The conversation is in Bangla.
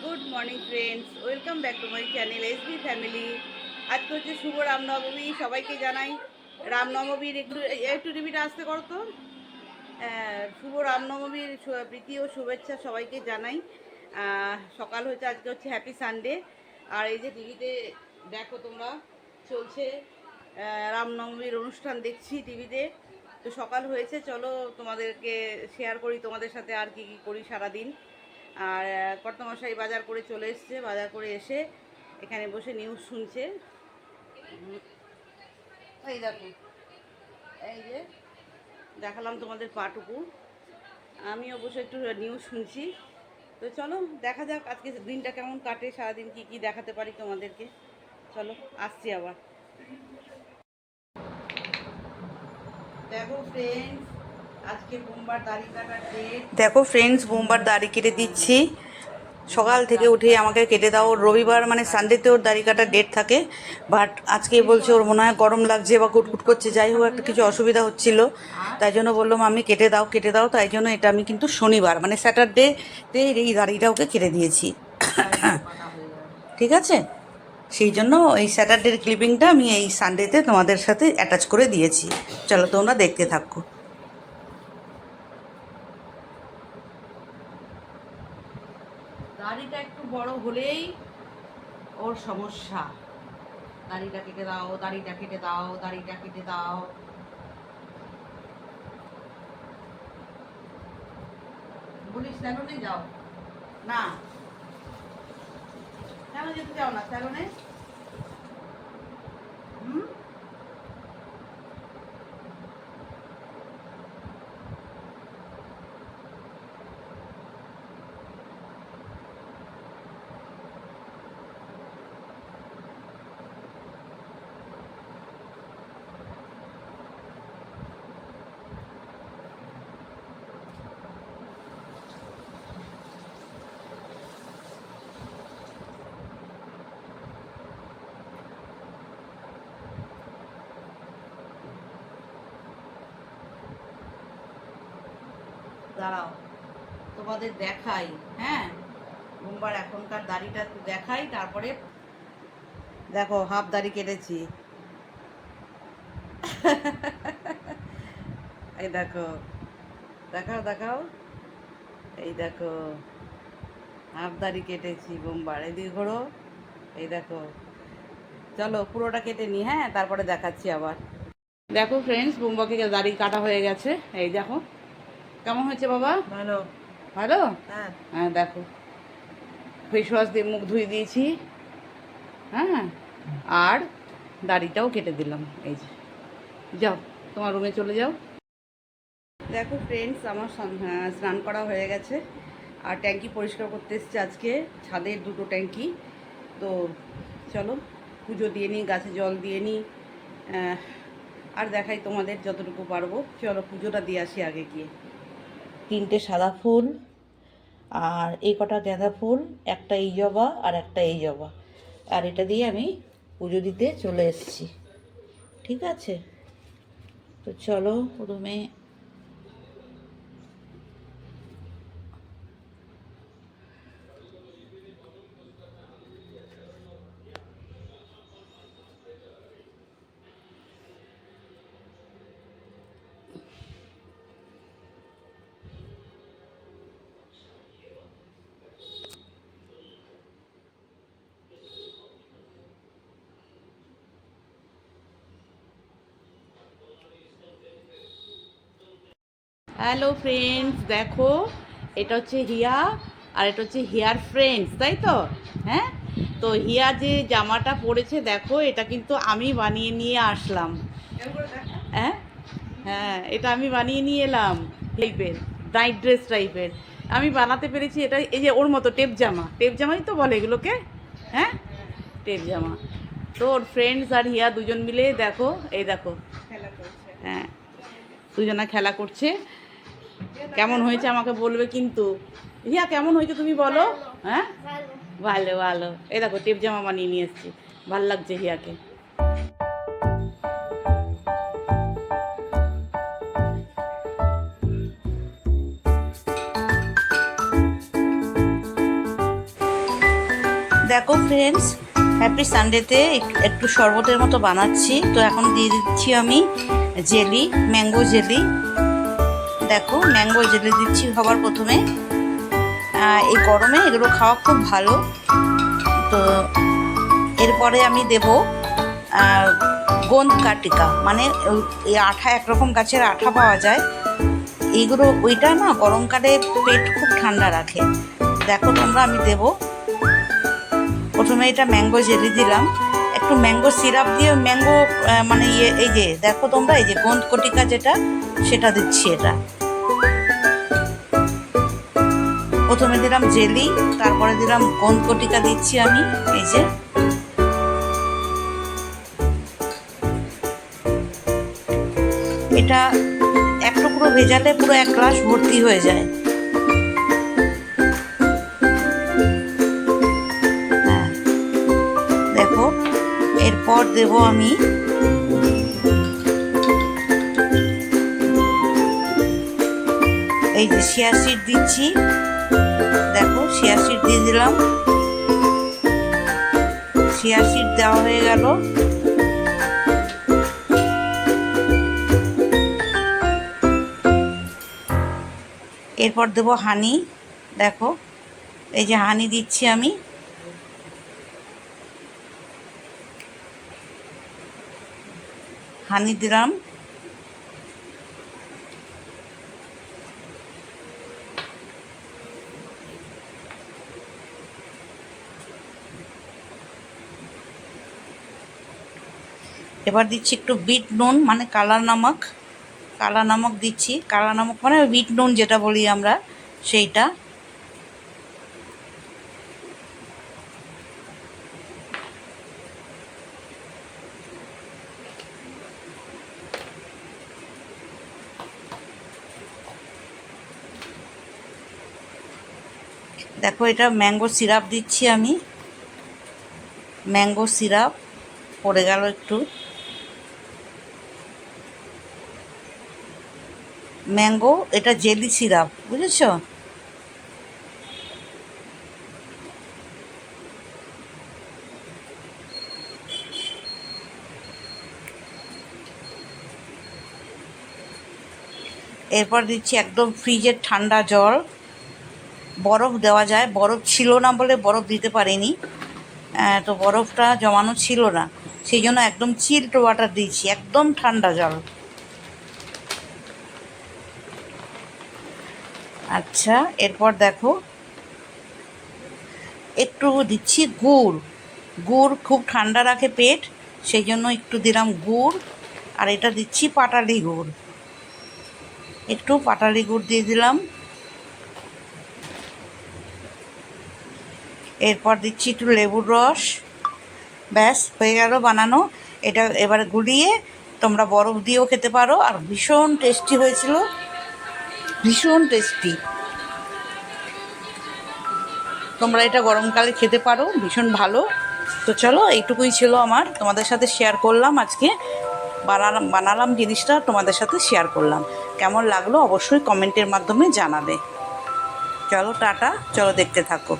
Good morning friends, welcome back to my channel SB family. আজকে হচ্ছে শুভ রামনবমী, সবাইকে জানাই রামনবমীর একটু একটু টিভিটা আসতে করো তো। শুভ রামনবমীর প্রীতি ও শুভেচ্ছা সবাইকে জানাই। সকাল হচ্ছে, আজকে হচ্ছে হ্যাপি সানডে। আর এই যে টিভিতে দেখো তোমরা, চলছে রামনবমীর অনুষ্ঠান দেখছি টিভিতে। তো সকাল হয়েছে, চলো তোমাদেরকে শেয়ার করি তোমাদের সাথে আর কি কী করি সারাদিন। আর কর্তামশাই বাজার করে চলে এসছে, বাজার করে এসে এখানে বসে নিউজ শুনছে। এই দেখো, এই যে দেখালাম তোমাদের পাটুকু, আমিও বসে একটু নিউজ শুনছি। তো চলো দেখা যাক আজকে দিনটা কেমন কাটে, সারাদিন কি কি দেখাতে পারি তোমাদেরকে। চলো আসছি আবার। দেখো ফ্রেন্ডস, আজকে বোমবার দাড়ি কাটার ডেট। দেখো ফ্রেন্ডস, বোমবার দাড়ি কেটে দিচ্ছি। সকাল থেকে উঠে আমাকে কেটে দাও। রবিবার মানে সানডেতে ওর দাড়ি কাটার ডেট থাকে, বাট আজকে বলছে ওর মনে হয় গরম লাগছে বা কুটকুট করছে, যাই হোক একটা কিছু অসুবিধা হচ্ছিল, তাই জন্য বললাম আমি কেটে দাও কেটে দাও। তাই জন্য এটা আমি কিন্তু শনিবার মানে স্যাটারডেতে এই দাড়িটা ওকে কেটে দিয়েছি। ঠিক আছে, সেই জন্য এই স্যাটারডের ক্লিপিংটা আমি এই সানডেতে তোমাদের সাথে অ্যাটাচ করে দিয়েছি। চলো তোমরা দেখতে থাকো। দাড়িটা একটু বড় হলেই ওর সমস্যা। দাড়িটা কেটে দাও, দাড়িটা কেটে দাও, দাড়িটা কেটে দাও। বলিস স্যালনে যাও না, কেন যেতে চাও না স্যালনে? হুম, দাঁড়াও তোমাদের দেখাই। হ্যাঁ, বোমবার এখনকার দাড়িটা একটু দেখাই, তারপরে দেখো হাফ দাড়ি কেটেছি। এই দেখো, দেখাও দেখাও, এই দেখো হাফ দাড়ি কেটেছি বোমবার। এদিকে ঘোরো, এই দেখো। চলো পুরোটা কেটে নি, হ্যাঁ তারপরে দেখাচ্ছি আবার। দেখো ফ্রেন্ডস, বোম্বাকে দাড়ি কাটা হয়ে গেছে। এই দেখো কেমন হয়েছে বাবা। ভালো। ভালো। হ্যাঁ। হ্যাঁ দেখো, ফেস ওয়াশ দিয়ে মুখ ধুয়ে দিয়েছি। হ্যাঁ, আর দাড়িটাও কেটে দিলাম। এই যে, যাও তোমার রুমে চলে যাও। দেখো ফ্রেন্ডস, আমার স্নান করা হয়ে গেছে, আর ট্যাঙ্কি পরিষ্কার করতে এসেছি আজকে, ছাদের দুটো ট্যাঙ্কি। তো চলো পুজো দিয়ে নিই, গাছে জল দিয়ে নিই, আর দেখাই তোমাদের যতটুকু পারবো। চলো পুজোটা দিয়ে আসি আগে গিয়ে। 3টে সাদা ফুল, আর এই কটা গাঁদা ফুল, একটা এই জবা আর একটা এই জবা, আর এটা দিয়ে আমি পুজো দিতে চলে এসেছি। ঠিক আছে, তো চলো রুমে। হ্যালো ফ্রেন্ডস, দেখো এটা হচ্ছে হিয়া, আর এটা হচ্ছে হিয়ার ফ্রেন্ডস, তাই তো? হ্যাঁ, তো হিয়া যে জামাটা পরেছে দেখো, এটা কিন্তু আমি বানিয়ে নিয়ে আসলাম। হ্যাঁ, হ্যাঁ এটা আমি বানিয়ে নিয়ে এলাম, টাইপের নাইট ড্রেস টাইপের আমি বানাতে পেরেছি এটা। এই যে ওর মতো টেপ জামা, টেপ জামাই তো বলে এগুলোকে। হ্যাঁ, টেপ জামা। তো ওর ফ্রেন্ডস আর হিয়া দুজন মিলে দেখো, এই দেখো, হ্যাঁ দুজনা খেলা করছে। কেমন হয়েছে আমাকে বলবে কিন্তু। হিয়া কেমন হয়েছে তুমি বলো। হ্যাঁ, ভালো ভালো। এই দেখো টেপ জামা বানিয়ে নিয়ে এসেছি, ভাল লাগছে হিয়াকে। দেখো ফ্রেন্ডস, হ্যাপি সানডেতে একটু শরবতের মতো বানাচ্ছি। তো এখন দিয়ে দিচ্ছি আমি জেলি, ম্যাঙ্গো জেলি। দেখো ম্যাঙ্গো জেলি দিচ্ছি সবার প্রথমে। এই গরমে এগুলো খাওয়া খুব ভালো। তো এরপরে আমি দেব গোন্দ কাটিকা, মানে এই আঠা, একরকম গাছের আঠা পাওয়া যায় এইগুলো। ওইটা না গরমকালে পেট খুব ঠান্ডা রাখে। দেখো তোমরা, আমি দেব প্রথমে এটা ম্যাঙ্গো জেলি দিলাম, একটু ম্যাঙ্গো সিরাপ দিয়ে ম্যাঙ্গো মানে এই যে দেখো তোমরা, এই যে গোন্দ কটিকা যেটা, সেটা দিচ্ছি। এটা প্রথমে দিলাম জেলি, তারপরে দিলাম গোন্দ কটিকা দিচ্ছি আমি। এই যে এটা এক টুকরো ভেজালে পুরো 1 গ্লাস ভর্তি হয়ে যায়। হ্যাঁ দেখো, এরপর দেব আমি এই যে শিয়া সিড দিচ্ছি। দেখো শিয়া সিড দিয়ে দিলাম। শিয়া সিড দেওয়া হয়ে গেল। এরপর দেবো হানি। দেখো এই যে হানি দিচ্ছি আমি। হানি দিলাম। এবার দিচ্ছি একটু বিট নুন, মানে কালা নমক। কালা নমক দিচ্ছি। কালা নমক মানে বিট নুন যেটা বলি আমরা, সেইটা। দেখো এটা ম্যাঙ্গো সিরাপ দিচ্ছি আমি। ম্যাঙ্গো সিরাপ পড়ে গেল একটু। ম্যাঙ্গো, এটা জেলি সিরাপ, বুঝেছো? এরপর দিচ্ছি একদম ফ্রিজের ঠান্ডা জল। বরফ দেওয়া যায়, বরফ ছিল না বলে বরফ দিতে পারিনি। তো বরফটা জমানো ছিল না, সেই জন্য একদম চিল্ড ওয়াটার দিয়েছি, একদম ঠান্ডা জল। আচ্ছা, এরপর দেখো একটু দিচ্ছি গুড়। গুড় খুব ঠান্ডা রাখে পেট, সেই জন্য একটু দিলাম গুড়। আর এটা দিচ্ছি পাটালি গুড়। একটু পাটালি গুড় দিয়ে দিলাম। এরপর দিচ্ছি একটু লেবুর রস। ব্যাস হয়ে গেল বানানো। এটা এবারে গুলিয়ে তোমরা বরফ দিয়েও খেতে পারো, আর ভীষণ টেস্টি হয়েছিল, ভীষণ টেস্টি। তোমরা এটা গরমকালে খেতে পারো, ভীষণ ভালো। তো চলো, এইটুকুই ছিল আমার, তোমাদের সাথে শেয়ার করলাম আজকে। বানালাম জিনিসটা, তোমাদের সাথে শেয়ার করলাম। কেমন লাগলো অবশ্যই কমেন্টের মাধ্যমে জানাবে। চলো টাটা, চলো দেখতে থাকো।